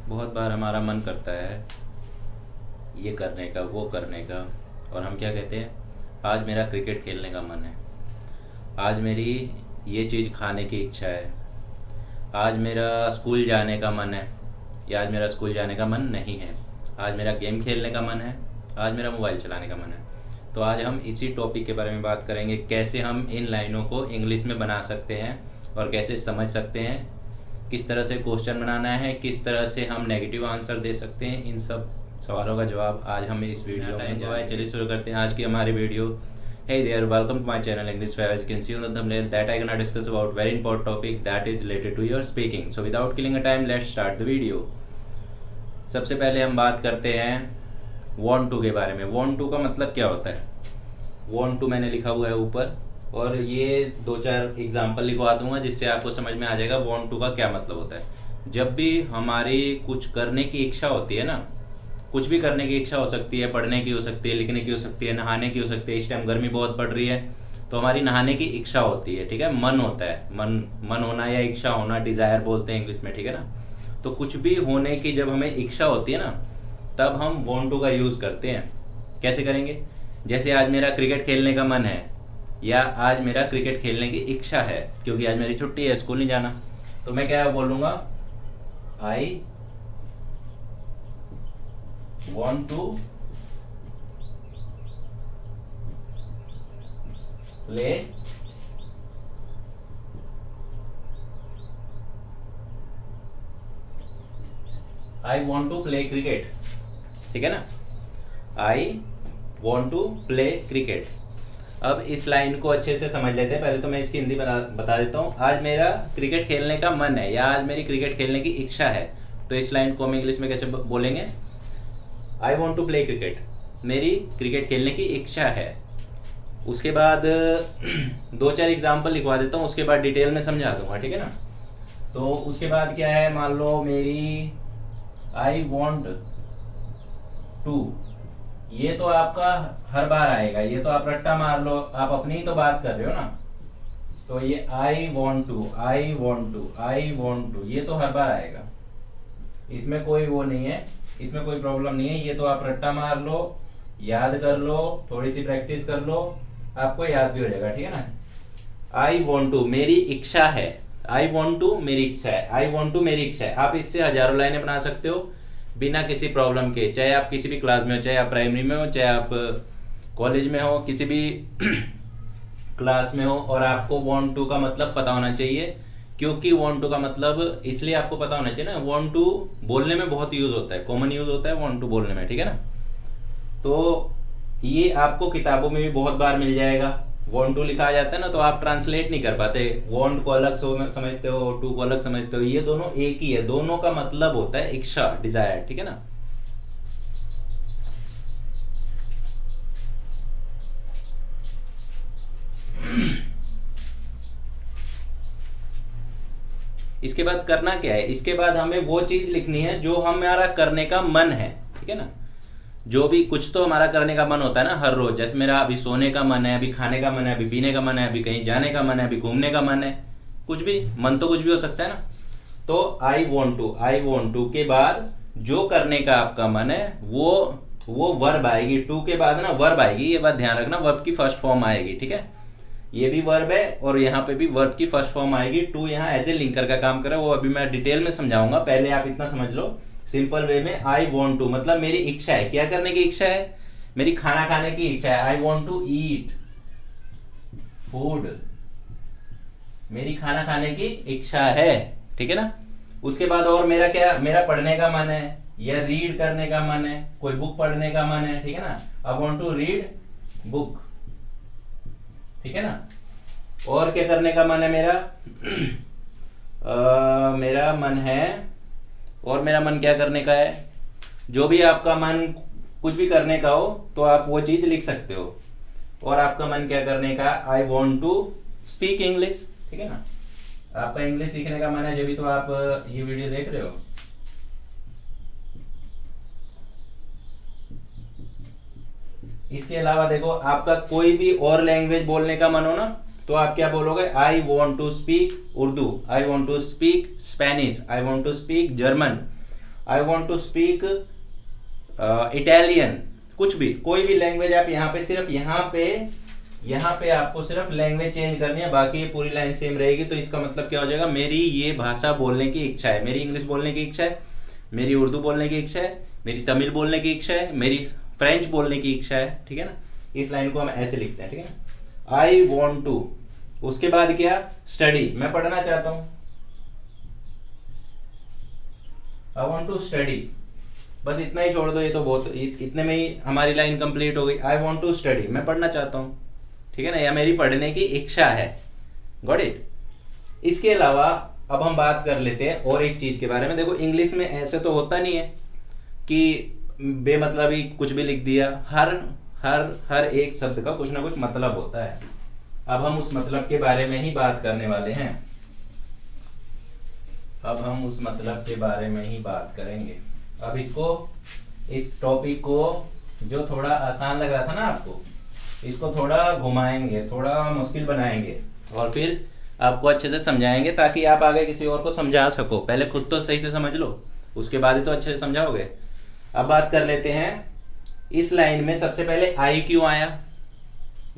बहुत बार हमारा मन करता है ये करने का, वो करने का, और हम क्या कहते हैं, आज मेरा क्रिकेट खेलने का मन है, आज मेरी ये चीज़ खाने की इच्छा है, आज मेरा स्कूल जाने का मन है, या आज मेरा स्कूल जाने का मन नहीं है, आज मेरा गेम खेलने का मन है, आज मेरा मोबाइल चलाने का मन है। तो आज हम इसी टॉपिक के बारे में बात करेंगे, कैसे हम इन लाइनों को इंग्लिश में बना सकते हैं और कैसे समझ सकते हैं, किस तरह से क्वेश्चन बनाना है, किस तरह से हम नेगेटिव आंसर दे सकते हैं। इन सब सवालों का जवाब आज हम इस वीडियो में जाएंगे। चलिए शुरू करते हैं आज की हमारी video. Hey there, welcome to my channel English Fab. As you can see on the thumbnail that I gonna discuss about very important topic that is related to your speaking. So without killing a time, let's start the video. सबसे पहले हम बात करते हैं want to के बारे में। want to का मतलब क्या होता है? want to मैंने लिखा हुआ है ऊपर, और ये 2-4 एग्जाम्पल लिखवा दूंगा जिससे आपको समझ में आ जाएगा want to का क्या मतलब होता है। जब भी हमारी कुछ करने की इच्छा होती है ना, कुछ भी करने की इच्छा हो सकती है, पढ़ने की हो सकती है, लिखने की हो सकती है, नहाने की हो सकती है। इस टाइम गर्मी बहुत पड़ रही है तो हमारी नहाने की इच्छा होती है, ठीक है, मन होता है, मन होना या इच्छा होना, डिजायर बोलते हैं इंग्लिश में, ठीक है ना। तो कुछ भी होने की जब हमें इच्छा होती है ना, तब हम want to का यूज करते हैं। कैसे करेंगे? जैसे आज मेरा क्रिकेट खेलने का मन है, या आज मेरा क्रिकेट खेलने की इच्छा है क्योंकि आज मेरी छुट्टी है, स्कूल नहीं जाना, तो मैं क्या बोलूंगा, आई want to play I want to play cricket, ठीक है ना, I want to play cricket। अब इस लाइन को अच्छे से समझ लेते हैं। पहले तो मैं इसकी हिंदी बता देता हूँ। आज मेरा क्रिकेट खेलने का मन है या आज मेरी क्रिकेट खेलने की इच्छा है, तो इस लाइन को हम इंग्लिश में कैसे बोलेंगे, I want to play cricket, मेरी क्रिकेट खेलने की इच्छा है। उसके बाद 2-4 एग्जाम्पल लिखवा देता हूँ, उसके बाद डिटेल में समझा दूंगा, ठीक है ना। तो उसके बाद क्या है, मान लो मेरी आई वॉन्ट टू, ये तो आपका हर बार आएगा, ये तो आप रट्टा मार लो, आप अपनी ही तो बात कर रहे हो ना। तो ये I want to, I want to, I want to, ये तो हर बार आएगा, इसमें कोई वो नहीं है, इसमें कोई प्रॉब्लम नहीं है। ये तो आप रट्टा मार लो, याद कर लो, थोड़ी सी प्रैक्टिस कर लो, आपको याद भी हो जाएगा, ठीक है ना। आई वॉन्ट टू मेरी इच्छा है, आई वॉन्ट टू मेरी इच्छा है, आई वॉन्ट टू मेरी इच्छा है। आप इससे हजारों लाइनें बना सकते हो बिना किसी प्रॉब्लम के, चाहे आप किसी भी क्लास में हो, चाहे आप प्राइमरी में हो, चाहे आप कॉलेज में हो, किसी भी क्लास में हो, और आपको वॉन्ट टू का मतलब पता होना चाहिए। क्योंकि want to का मतलब इसलिए आपको पता होना चाहिए ना, want to बोलने में बहुत यूज होता है, कॉमन यूज होता है want to बोलने में, ठीक है ना। तो ये आपको किताबों में भी बहुत बार मिल जाएगा। want to लिखा जाता है ना, तो आप ट्रांसलेट नहीं कर पाते, want को अलग समझते हो, to को अलग समझते हो, ये दोनों एक ही है, दोनों का मतलब होता है इच्छा, डिजायर, ठीक है ना। इसके बाद करना क्या है, इसके बाद हमें वो चीज लिखनी है जो हमारा करने का मन है, ठीक है ना। जो भी कुछ तो हमारा करने का मन होता है ना हर रोज, जैसे मेरा अभी सोने का मन है, अभी खाने का मन है, अभी पीने का मन है, अभी कहीं जाने का मन है, अभी घूमने का मन है, कुछ भी मन तो कुछ भी हो सकता है ना। तो आई वॉन्ट टू के बाद जो करने का आपका मन है वो वर्ब आएगी, टू के बाद ना वर्ब आएगी, ये बात ध्यान रखना, वर्ब की फर्स्ट फॉर्म आएगी, ठीक है। ये भी वर्ब है और यहाँ पे भी वर्ब की फर्स्ट फॉर्म आएगी। टू यहाँ एज ए लिंकर का काम करे, वो अभी मैं डिटेल में समझाऊंगा, पहले आप इतना समझ लो सिंपल वे में। आई वॉन्ट टू मतलब मेरी इच्छा है, क्या करने की इच्छा है, मेरी खाना खाने की इच्छा है, I want to eat food, मेरी खाना खाने की इच्छा है, ठीक है ना। उसके बाद और मेरा क्या, मेरा पढ़ने का मन है या रीड करने का मन है, कोई बुक पढ़ने का मन है, ठीक है ना, I want to read book, ठीक है ना। और क्या करने का मन है मेरा, मेरा मन है, और मेरा मन क्या करने का है, जो भी आपका मन कुछ भी करने का हो तो आप वो चीज लिख सकते हो। और आपका मन क्या करने का, I want to speak English, ठीक है ना। आपका इंग्लिश सीखने का मन है, जब भी तो आप ये वीडियो देख रहे हो। इसके अलावा देखो, आपका कोई भी और लैंग्वेज बोलने का मन हो ना, तो आप क्या बोलोगे, I want to speak Urdu, I want to speak Spanish, I want to speak German. I want to speak Italian, कुछ भी, कोई भी लैंग्वेज आप यहाँ पे सिर्फ यहाँ पे आपको सिर्फ लैंग्वेज चेंज करनी है, बाकी ये पूरी लाइन सेम रहेगी। तो इसका मतलब क्या हो जाएगा, मेरी ये भाषा बोलने की इच्छा है, मेरी इंग्लिश बोलने की इच्छा है, मेरी उर्दू बोलने की इच्छा है, मेरी तमिल बोलने की इच्छा है, मेरी फ्रेंच बोलने की इच्छा है, ठीक है ना। इस लाइन को हम ऐसे लिखते हैं, ठीक है ना। आई वॉन्ट टू, उसके बाद क्या, स्टडी, मैं पढ़ना चाहता हूं, आई वॉन्ट टू स्टडी, बस इतना ही छोड़ दो, ये तो बहुत, इतने में ही हमारी लाइन कंप्लीट हो गई। आई वॉन्ट टू स्टडी, मैं पढ़ना चाहता हूँ, ठीक है ना, या मेरी पढ़ने की इच्छा है, गॉट इट। इसके अलावा अब हम बात कर लेते हैं और एक चीज के बारे में। देखो इंग्लिश में ऐसे तो होता नहीं है कि बेमतलब ही कुछ भी लिख दिया, हर एक शब्द का कुछ ना कुछ मतलब होता है। अब हम उस मतलब के बारे में ही बात करने वाले हैं, अब हम उस मतलब के बारे में ही बात करेंगे। अब इस टॉपिक को जो थोड़ा आसान लग रहा था ना आपको, इसको थोड़ा घुमाएंगे, थोड़ा मुश्किल बनाएंगे और फिर आपको अच्छे से समझाएंगे, ताकि आप आगे किसी और को समझा सको। पहले खुद तो सही से समझ लो, उसके बाद ही तो अच्छे से समझाओगे। अब बात कर लेते हैं, इस लाइन में सबसे पहले आई क्यों आया,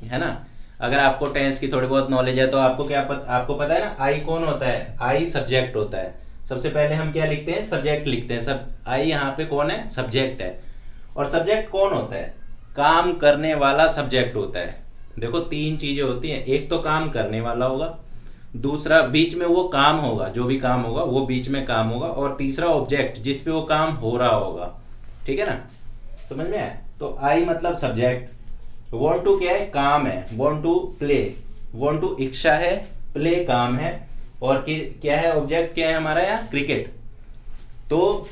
है ना। अगर आपको टेंस की थोड़ी बहुत नॉलेज है तो आपको पता है ना, आई कौन होता है, आई सब्जेक्ट होता है। सबसे पहले हम क्या लिखते हैं, सब्जेक्ट लिखते हैं। सब आई यहाँ पे कौन है, सब्जेक्ट है। और सब्जेक्ट कौन होता है, काम करने वाला सब्जेक्ट होता है। देखो तीन चीजें होती हैं, एक तो काम करने वाला होगा, दूसरा बीच में वो काम होगा, जो भी काम होगा वो बीच में काम होगा, और तीसरा ऑब्जेक्ट जिसपे वो काम हो रहा होगा, ठीक है ना, समझ में आया। तो आई मतलब सब्जेक्ट, वॉन्ट टू क्या है, काम है, want to play, want to इच्छा है, प्ले काम है, और क्या है ऑब्जेक्ट, क्या है हमारा यहाँ, क्रिकेट। तो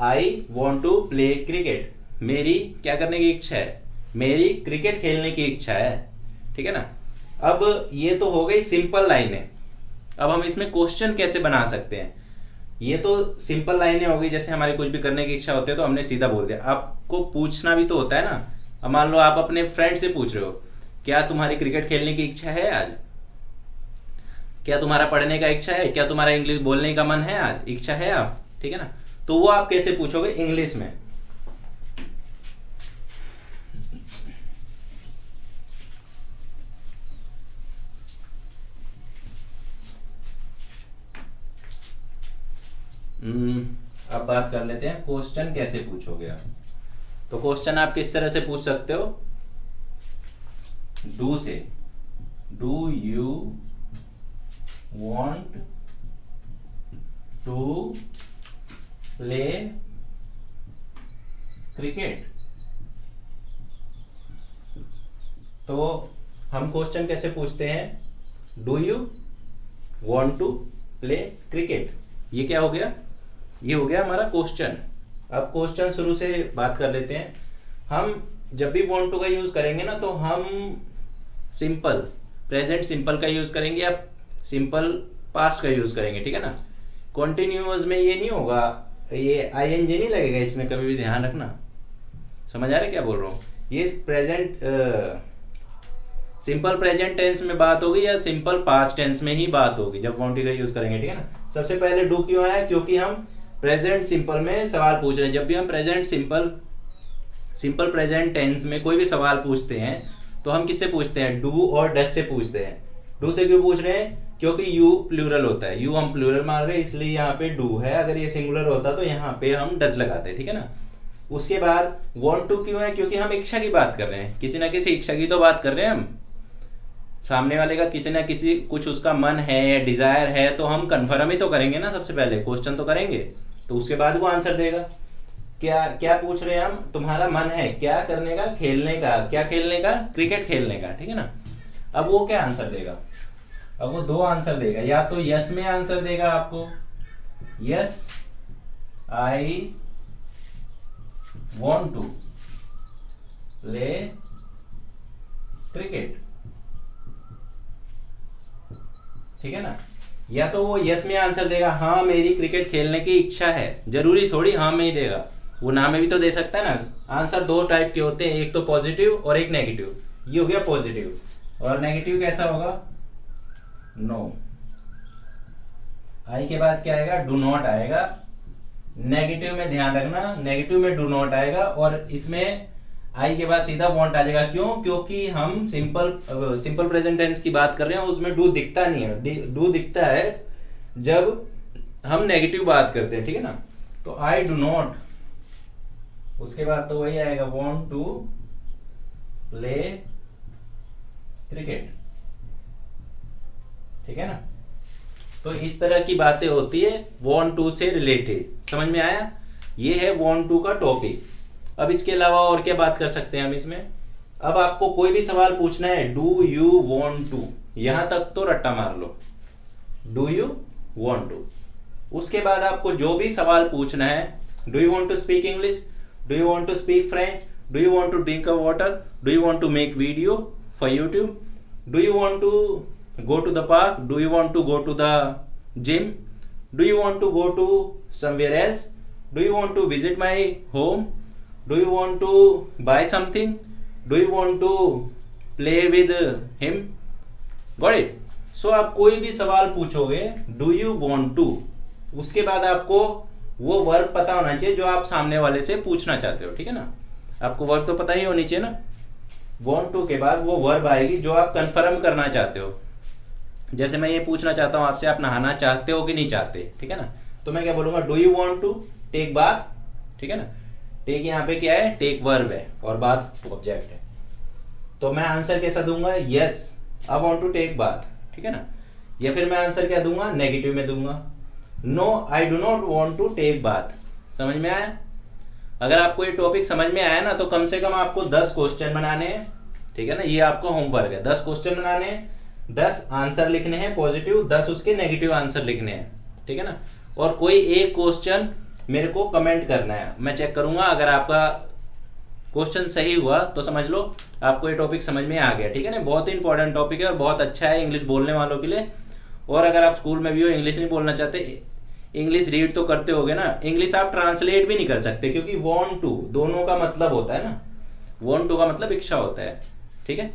I want to play cricket, मेरी क्या करने की इच्छा है, मेरी क्रिकेट खेलने की इच्छा है, ठीक है ना। अब ये तो हो गई सिंपल लाइनें। अब हम इसमें क्वेश्चन कैसे बना सकते हैं, ये तो सिंपल लाइनें हो गई, जैसे हमारी कुछ भी करने की इच्छा होती है तो हमने सीधा बोल दिया। आपको पूछना भी तो होता है ना। अब मान लो आप अपने फ्रेंड से पूछ रहे हो, क्या तुम्हारी क्रिकेट खेलने की इच्छा है आज, क्या तुम्हारा पढ़ने का इच्छा है, क्या तुम्हारा इंग्लिश बोलने का मन है आज, इच्छा है आप, ठीक है ना। तो वो आप कैसे पूछोगे, इंग्लिश में। अब बात कर लेते हैं क्वेश्चन कैसे पूछोगे आप। तो क्वेश्चन आप किस तरह से पूछ सकते हो, डू से, do you want to play cricket। तो हम क्वेश्चन कैसे पूछते हैं, do you want to play cricket। ये क्या हो गया, ये हो गया हमारा क्वेश्चन। अब क्वेश्चन शुरू से बात कर लेते हैं। हम जब भी want to का यूज करेंगे ना, तो हम सिंपल प्रेजेंट सिंपल का यूज करेंगे या सिंपल पास्ट का यूज करेंगे, ठीक है ना। कॉन्टिन्यूअस में ये नहीं होगा, ये आईएनजी नहीं लगेगा इसमें, कभी भी ध्यान रखना। समझ आ रहा है क्या बोल रहा हूँ। ये प्रेजेंट सिंपल प्रेजेंट टेंस में बात होगी या सिंपल पास्ट टेंस में ही बात होगी जब वांट टू का यूज करेंगे, ठीक है ना। सबसे पहले डू क्यों आया, क्योंकि हम प्रेजेंट सिंपल में सवाल पूछ रहे हैं। जब भी हम प्रेजेंट सिंपल प्रेजेंट टेंस में कोई भी सवाल पूछते हैं तो हम किससे पूछते हैं, डू और डस से पूछते हैं। डू से क्यों पूछ रहे हैं, क्योंकि यू प्लूरल होता है, यू हम प्लूरल मान रहे हैं इसलिए यहाँ पे डू है। अगर ये सिंगुलर होता तो यहाँ पे हम डज लगाते हैं, ठीक है ना। उसके बाद वांट टू क्यों है, क्योंकि हम इच्छा की बात कर रहे हैं, किसी ना किसी इच्छा की तो बात कर रहे हैं हम। सामने वाले का किसी ना किसी कुछ उसका मन है या डिजायर है तो हम कन्फर्म ही तो करेंगे ना, सबसे पहले क्वेश्चन तो करेंगे, तो उसके बाद वो आंसर देगा। क्या क्या पूछ रहे हैं हम, तुम्हारा मन है क्या करने का, खेलने का, क्या खेलने का, क्रिकेट खेलने का, ठीक है ना। अब वो क्या आंसर देगा, अब वो दो आंसर देगा, या तो यस में आंसर देगा आपको, yes I want to play cricket, ठीक है ना। या तो वो यस में आंसर देगा, हाँ मेरी क्रिकेट खेलने की इच्छा है। जरूरी थोड़ी हाँ में ही देगा, वो ना में भी तो दे सकता है ना। आंसर दो टाइप के होते हैं, एक तो पॉजिटिव और एक नेगेटिव। ये हो गया पॉजिटिव, और नेगेटिव कैसा होगा, नो। आई के बाद क्या आएगा, डू नॉट आएगा, नेगेटिव में ध्यान रखना, नेगेटिव में डू नॉट आएगा और इसमें आई के बाद सीधा वॉन्ट आ जाएगा। क्यों? क्योंकि हम सिंपल प्रेजेंट टेंस की बात कर रहे हैं, उसमें डू दिखता नहीं है। डू दिखता है जब हम नेगेटिव बात करते हैं, ठीक है ना। तो आई डू नॉट, उसके बाद तो वही आएगा वॉन्ट टू प्ले क्रिकेट, ठीक है ना। तो इस तरह की बातें होती है वॉन्ट टू से रिलेटेड। समझ में आया? ये है वॉन्ट टू का टॉपिक। अब इसके अलावा और क्या बात कर सकते हैं हम इसमें? अब आपको कोई भी सवाल पूछना है, डू यू वॉन्ट टू, यहां तक तो रट्टा मार लो, डू यू वॉन्ट टू। उसके बाद आपको जो भी सवाल पूछना है, do you want to speak English, do you want to speak French, do you want to drink a water, do you want to make video for YouTube, do you want to go to the park, do you want to go to the gym, do you want to go to somewhere else, do you want to visit my home, do you want to buy something, do you want to play with him, got it? So आप कोई भी सवाल पूछोगे do you want to, उसके बाद आपको वो verb पता होना चाहिए जो आप सामने वाले से पूछना चाहते हो, ठीक है ना। आपको वर्ब तो पता ही होनी चाहिए ना। want to के बाद वो वर्ब आएगी जो आप कंफर्म करना चाहते हो। जैसे मैं ये पूछना चाहता हूं आपसे, आप नहाना चाहते हो कि नहीं चाहते, ठीक है ना। तो मैं क्या बोलूंगा, do you want to take bath, ठीक है ना। टेक यहाँ पे क्या है, टेक वर्ब है और बाथ ऑब्जेक्ट है। तो मैं आंसर कैसा दूंगा, yes I want to take bath, ठीक है ना। या फिर मैं आंसर क्या दूंगा, नेगेटिव में दूंगा, no I do not want to take bath. समझ में आया? अगर आपको ये टॉपिक समझ में आया ना, तो कम से कम आपको 10 क्वेश्चन बनाने हैं, ठीक है ना। ये आपका होमवर्क है, 10 क्वेश्चन बनाने हैं, 10 आंसर लिखने हैं पॉजिटिव, 10 उसके नेगेटिव आंसर लिखने हैं, ठीक है ना। और कोई एक क्वेश्चन मेरे को कमेंट करना है, मैं चेक करूंगा। अगर आपका क्वेश्चन सही हुआ तो समझ लो आपको ये टॉपिक समझ में आ गया, ठीक है ना। बहुत ही इंपॉर्टेंट टॉपिक है और बहुत अच्छा है इंग्लिश बोलने वालों के लिए। और अगर आप स्कूल में भी हो, इंग्लिश नहीं बोलना चाहते, इंग्लिश रीड तो करते होगे ना, इंग्लिश आप ट्रांसलेट भी नहीं कर सकते, क्योंकि वॉन्ट टू दोनों का मतलब होता है ना। वॉन्ट टू का मतलब इच्छा होता है, ठीक है।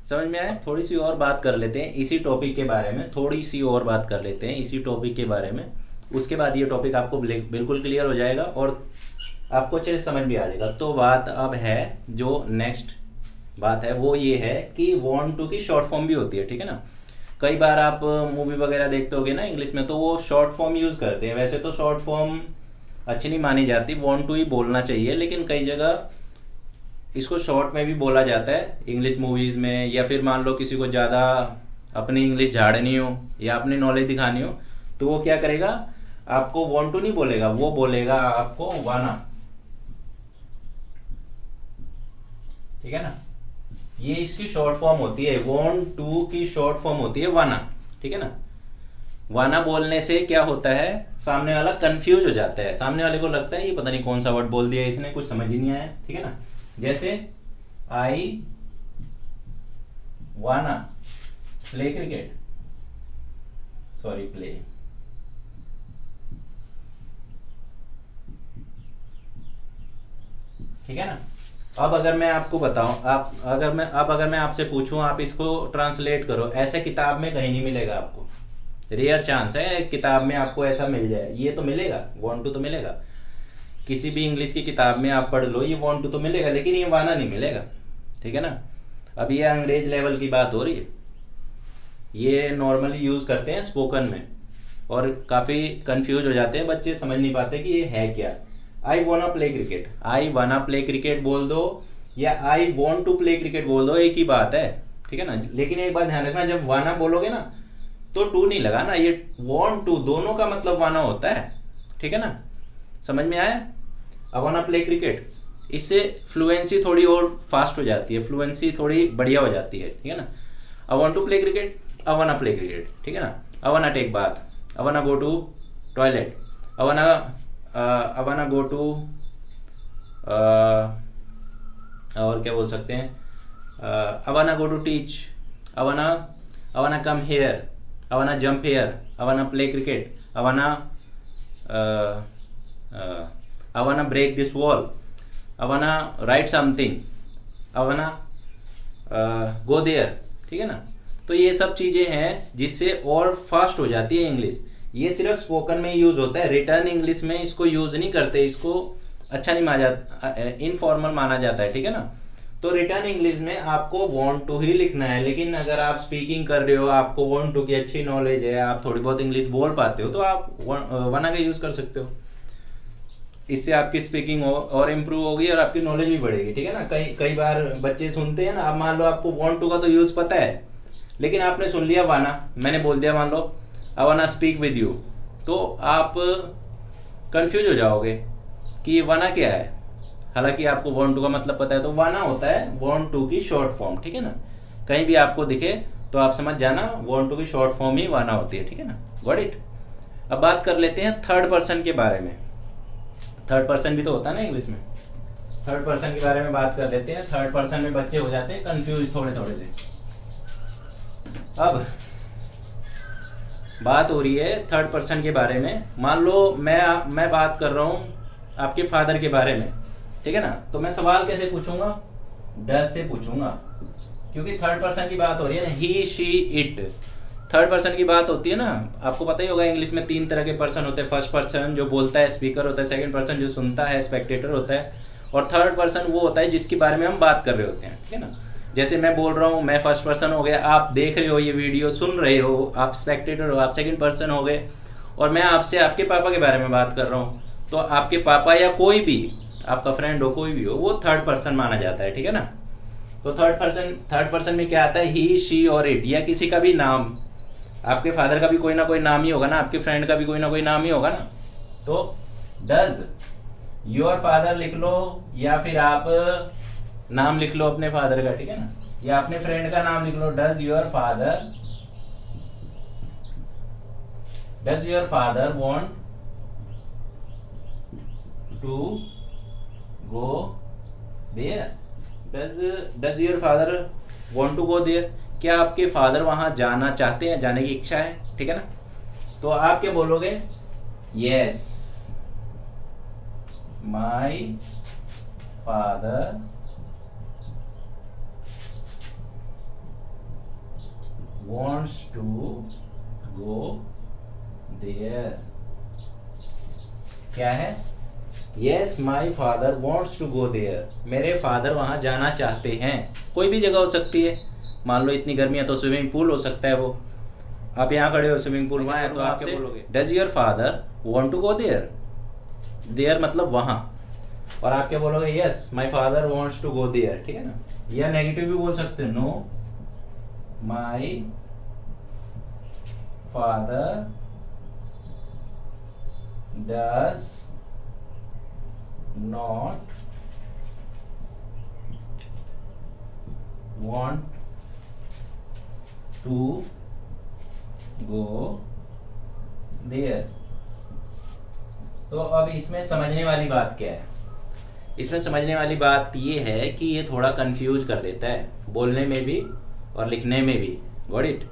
समझ में आया? थोड़ी सी और बात कर लेते हैं इसी टॉपिक के बारे में, थोड़ी सी और बात कर लेते हैं इसी टॉपिक के बारे में। उसके बाद ये टॉपिक आपको बिल्कुल क्लियर हो जाएगा और आपको अच्छे से समझ भी आ जाएगा। तो बात अब है, जो नेक्स्ट बात है वो ये है कि वांट टू की शॉर्ट फॉर्म भी होती है, ठीक है ना। कई बार आप मूवी वगैरह देखते होगे ना इंग्लिश में, तो वो शॉर्ट फॉर्म यूज करते हैं। वैसे तो शॉर्ट फॉर्म अच्छी नहीं मानी जाती, वांट टू ही बोलना चाहिए, लेकिन कई जगह इसको शॉर्ट में भी बोला जाता है इंग्लिश मूवीज में। या फिर मान लो किसी को ज़्यादा अपनी इंग्लिश झाड़नी हो या अपनी नॉलेज दिखानी हो, तो वो क्या करेगा, आपको वांट टू नहीं बोलेगा, वो बोलेगा आपको वाना, ठीक है ना। ये इसकी शॉर्ट फॉर्म होती है, वांट टू की शॉर्ट फॉर्म होती है वाना, ठीक है ना। वाना बोलने से क्या होता है, सामने वाला कंफ्यूज हो जाता है, सामने वाले को लगता है ये पता नहीं कौन सा वर्ड बोल दिया इसने, कुछ समझ ही नहीं आया, ठीक है ना। जैसे आई wanna play cricket, sorry play, ठीक है ना। अब अगर मैं आपको बताऊं, अगर मैं आपसे पूछूं, आप इसको ट्रांसलेट करो, ऐसे किताब में कहीं नहीं मिलेगा आपको, रेयर चांस है किताब में आपको ऐसा मिल जाए। ये तो मिलेगा, वांट टू तो मिलेगा, किसी भी इंग्लिश की किताब में आप पढ़ लो ये वांट टू तो मिलेगा, लेकिन ये वाना नहीं मिलेगा, ठीक है ना। अब ये अंग्रेज लेवल की बात हो रही है, ये नॉर्मली यूज करते हैं स्पोकन में और काफी कंफ्यूज हो जाते हैं बच्चे, समझ नहीं पाते कि ये है क्या। आई wanna play cricket, I wanna play cricket बोल दो या I want to play cricket बोल दो, एक ही बात है, ठीक है ना। लेकिन एक बात ध्यान रखना, जब वाना बोलोगे ना तो टू नहीं लगाना, ये वांट टू दोनों का मतलब वाना होता है, ठीक है ना। समझ में आया? आई वाना प्ले क्रिकेट, इससे फ्लुएंसी थोड़ी और फास्ट हो जाती है, फ्लुएंसी थोड़ी बढ़िया हो जाती है, ठीक है ना। I want to play cricket, I wanna play cricket, ठीक है ना। आई वाना टेक बाथ, आई वाना गो टू टॉयलेट, आई वाना गो टू, और क्या बोल सकते हैं, आई वाना गो टू टीच, आई वाना कम हेयर, आई वाना jump hair, I wanna play cricket, I वाना ब्रेक दिस वॉल, आई वाना राइट समथिंग, आई वाना गो देयर, ठीक है ना। तो ये सब चीजें हैं जिससे और फास्ट हो जाती है इंग्लिश। ये सिर्फ स्पोकन में यूज होता है, रिटर्न इंग्लिश में इसको यूज नहीं करते, इसको अच्छा नहीं माना जाता, इनफॉर्मल माना जाता है, ठीक है ना। तो रिटर्न इंग्लिश में आपको वांट टू ही लिखना है, लेकिन अगर आप स्पीकिंग कर रहे हो, आपको वांट टू की अच्छी नॉलेज है, आप थोड़ी बहुत इंग्लिश बोल पाते हो, तो आप वना का यूज कर सकते हो। इससे आपकी स्पीकिंग और इम्प्रूव होगी और आपकी नॉलेज भी बढ़ेगी, ठीक है ना। कई बार बच्चे सुनते हैं ना, अब मान लो आपको वांट टू का तो यूज पता है, लेकिन आपने सुन लिया वाना, मैंने बोल दिया मान लो आई वाना स्पीक विद यू, तो आप कंफ्यूज हो जाओगे कि वाना क्या है, हालांकि आपको वांट टू का मतलब पता है। तो वाना होता है वांट टू की शॉर्ट फॉर्म, ठीक है ना। कहीं भी आपको दिखे तो आप समझ जाना वांट टू की शॉर्ट फॉर्म ही वाना होती है, ठीक है ना। Got it. अब बात कर लेते हैं थर्ड पर्सन के बारे में। थर्ड पर्सन भी तो होता है ना इंग्लिश में, थर्ड पर्सन के बारे में बात कर लेते हैं। थर्ड पर्सन में बच्चे हो जाते हैं कंफ्यूज थोड़े थोड़े से। अब बात हो रही है थर्ड पर्सन के बारे में। मान लो मैं बात कर रहा हूँ आपके फादर के बारे में, ठीक है ना। तो मैं सवाल कैसे पूछूंगा, डज से पूछूंगा, क्योंकि थर्ड पर्सन की बात हो रही है ना, ही शी इट। थर्ड पर्सन की बात होती है ना, आपको पता ही होगा इंग्लिश में 3 तरह के पर्सन होते हैं। फर्स्ट पर्सन जो बोलता है, स्पीकर होता है। सेकंड पर्सन जो सुनता है, स्पेक्टेटर होता है। और थर्ड पर्सन वो होता है जिसके बारे में हम बात कर रहे होते हैं, ठीक है ना। जैसे मैं बोल रहा हूँ, मैं फर्स्ट पर्सन हो गया, आप देख रहे हो ये वीडियो, सुन रहे हो, आप स्पेक्टेटर हो, आप सेकंड पर्सन हो गए। और मैं आपसे आपके पापा के बारे में बात कर रहा हूँ, तो आपके पापा या कोई भी आपका फ्रेंड हो, कोई भी हो, वो थर्ड पर्सन माना जाता है, ठीक है ना। तो थर्ड पर्सन में क्या आता है, ही शी और इट, या किसी का भी नाम। आपके फादर का भी कोई ना कोई नाम ही होगा ना, आपके फ्रेंड का भी कोई ना कोई नाम ही होगा ना। तो डज योर फादर लिख लो, या फिर आप नाम लिख लो अपने फादर का, ठीक है ना, या अपने फ्रेंड का नाम लिख लो। Does your father want to go there. Does your father want to go there, क्या आपके फादर वहां जाना चाहते हैं, जाने की इच्छा है, ठीक है ना। तो आप क्या बोलोगे, yes my father wants to go there। क्या है, yes my father wants to go there, मेरे फादर वहां जाना चाहते हैं। कोई भी जगह हो सकती है, मान लो इतनी गर्मी है तो स्विमिंग पूल हो सकता है। वो आप यहाँ खड़े हो, स्विमिंग पूल वहां है, तो आप क्या बोलोगे, does your father want to go there. There मतलब वहां, और आप क्या बोलोगे, yes my father wants to go there, ठीक है ना। या नेगेटिव भी बोल सकते हो, no my father does not want to go there। तो अब इसमें समझने वाली बात क्या है, इसमें समझने वाली बात ये है कि ये थोड़ा कंफ्यूज कर देता है, बोलने में भी और लिखने में भी। Got it.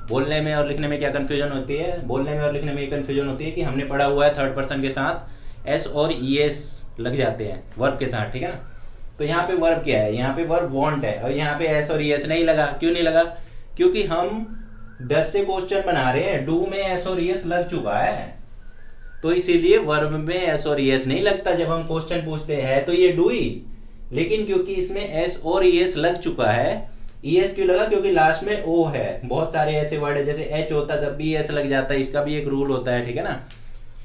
बोलने में और लिखने में क्या कंफ्यूजन होती है, बोलने में और लिखने में ये कंफ्यूजन होती है कि हमने पढ़ा हुआ है थर्ड पर्सन के साथ एस और ईएस लग जाते हैं वर्ब के साथ, ठीक है ना। तो यहाँ पे वर्ब क्या है, यहाँ पे वर्ब वांट है, और यहाँ पे एस और ईएस नहीं लगा। क्यों नहीं लगा, क्योंकि हम डज से क्वेश्चन बना रहे हैं, डू में एस और ईएस लग चुका है, तो इसीलिए वर्ब में एस और ईएस नहीं लगता जब हम क्वेश्चन पूछते हैं, तो ये डू ही। लेकिन क्योंकि इसमें एस और ईएस लग चुका है, ईएस क्यों लगा, क्योंकि लास्ट में ओ है। बहुत सारे ऐसे वर्ड है, जैसे एच होता है तब भी एस लग जाता है, इसका भी एक रूल होता है, ठीक है ना।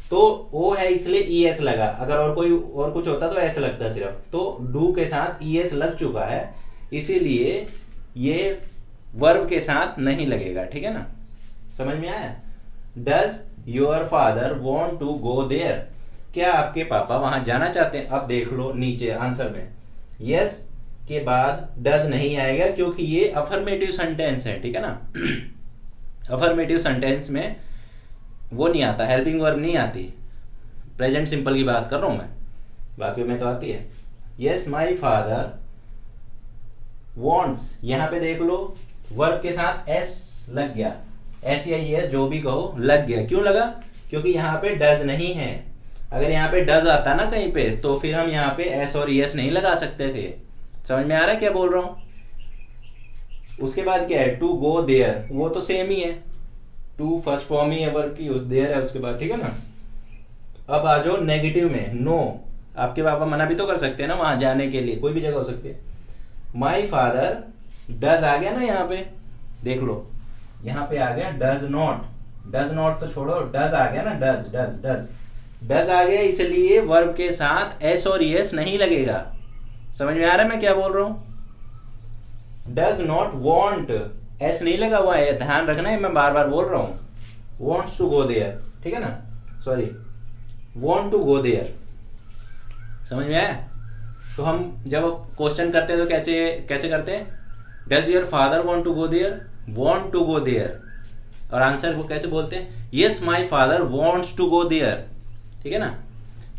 तो ओ है इसलिए ईएस लगा, अगर और कोई और कुछ होता तो एस लगता सिर्फ। तो डू के साथ ईएस लग चुका है, इसीलिए ये वर्ब के साथ नहीं लगेगा, ठीक है ना। समझ में आया। Does your father want to go there, क्या आपके पापा वहां जाना चाहते हैं। अब देख लो नीचे आंसर में, यस के बाद डज नहीं आएगा, क्योंकि ये अफर्मेटिव सेंटेंस है, ठीक है ना। अफर्मेटिव सेंटेंस में वो नहीं आता, हेल्पिंग वर्ब नहीं आती। प्रेजेंट सिंपल की बात कर रहा हूं मैं, बाकी में तो आती है। यस माई फादर वॉन्ट्स, यहां पे देख लो वर्ब के साथ एस लग गया, एस या एस जो भी कहो लग गया। क्यों लगा, क्योंकि यहाँ पे डज नहीं है। अगर यहाँ पे डज आता ना कहीं पे, तो फिर हम यहाँ पे एस और एस नहीं लगा सकते थे। समझ में आ रहा है क्या बोल रहा हूं। उसके बाद क्या है, टू गो देयर, वो तो सेम ही है, टू फर्स्ट फॉर्म ही वर्ब की देयर है उसके बाद, ठीक है ना। अब आ जाओ नेगेटिव में, नो। आपके पापा मना भी तो कर सकते हैं ना वहां जाने के लिए, कोई भी जगह हो सकती है। माई फादर डज आ गया ना यहाँ पे, देख लो यहाँ पे आ गया डज नॉट। डज नॉट तो छोड़ो, डज आ गया ना, डज डज डज डज आ गया, इसलिए वर्ब के साथ एस और एस नहीं लगेगा। समझ में आ रहा है मैं क्या बोल रहा हूं। डज नॉट वॉन्ट, एस नहीं लगा हुआ है, ध्यान रखना है, मैं बार बार बोल रहा हूं। वॉन्ट्स टू गो देयर, ठीक है ना, sorry want to go there. समझ में आया। तो हम जब क्वेश्चन करते हैं तो कैसे कैसे करते हैं, does your father want to go there, want to go there. और आंसर वो कैसे बोलते हैं, yes my father wants to go there, ठीक है ना।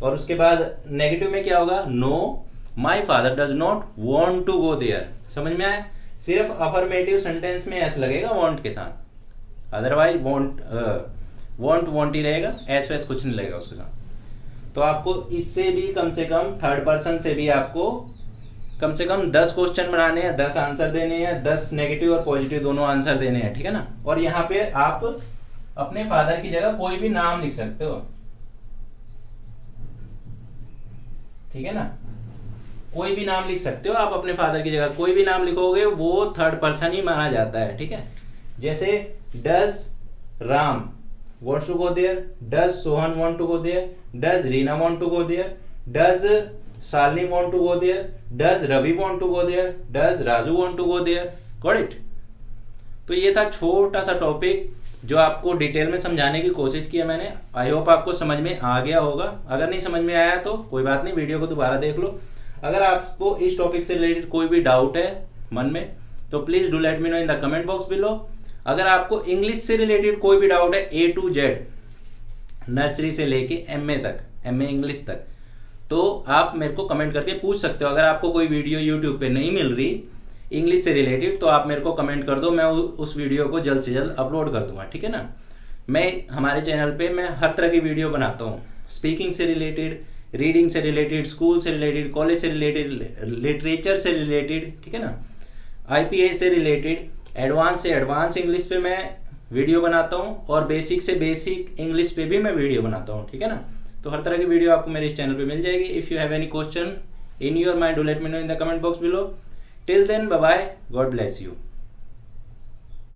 और उसके बाद नेगेटिव में क्या होगा, no my father does not want to go there. समझ में आया। सिर्फ अफर्मेटिव सेंटेंस में एस लगेगा वॉन्ट के साथ, अदरवाइज वॉन्ट ही रहेगा, एस वैस कुछ नहीं लगेगा उसके साथ। तो आपको इससे भी कम से कम थर्ड पर्सन से भी आपको कम से कम 10 क्वेश्चन बनाने हैं, 10 आंसर देने हैं, 10 नेगेटिव और पॉजिटिव दोनों आंसर देने हैं, ठीक है ना। और यहाँ पे आप अपने फादर की जगह कोई भी नाम लिख सकते हो, ठीक है ना, कोई भी नाम लिख सकते हो आप अपने फादर की जगह। कोई भी नाम लिखोगे वो थर्ड पर्सन ही माना जाता है, ठीक है। जैसे does Ram wants to go there, does Sohan want to go there, does Reena want to go there, does Shalini want to go there, does Ravi want to go there, does Raju want to go there, got it। तो ये था छोटा सा topic जो आपको detail में समझाने की कोशिश की है मैंने। आई होप आपको समझ में आ गया होगा। अगर नहीं समझ में आया तो कोई बात नहीं, वीडियो को दोबारा देख लो। अगर आपको इस टॉपिक से रिलेटेड कोई भी डाउट है मन में तो please do let me know in the comment box below. अगर आपको इंग्लिश से रिलेटेड कोई भी डाउट है A to Z, नर्सरी से लेके MA तक, MA इंग्लिश तक, तो आप मेरे को कमेंट करके पूछ सकते हो। अगर आपको कोई वीडियो यूट्यूब पे नहीं मिल रही इंग्लिश से रिलेटेड तो आप मेरे को कमेंट कर दो, मैं उस वीडियो को जल्द से जल्द अपलोड कर दूंगा, ठीक है ना। मैं हमारे चैनल पे मैं हर तरह की वीडियो बनाता हूँ, स्पीकिंग से रिलेटेड, रीडिंग से रिलेटेड, स्कूल से रिलेटेड, कॉलेज से रिलेटेड, लिटरेचर से रिलेटेड, ठीक है ना, IPS से रिलेटेड, एडवांस से एडवांस इंग्लिश पे मैं वीडियो बनाता हूँ और बेसिक से बेसिक इंग्लिश पे भी मैं वीडियो बनाता हूँ, ठीक है ना। तो हर तरह की वीडियो आपको मेरे इस चैनल पे मिल जाएगी। If you have any question in your mind do let me know in the comment box below. Till then bye bye, God bless you.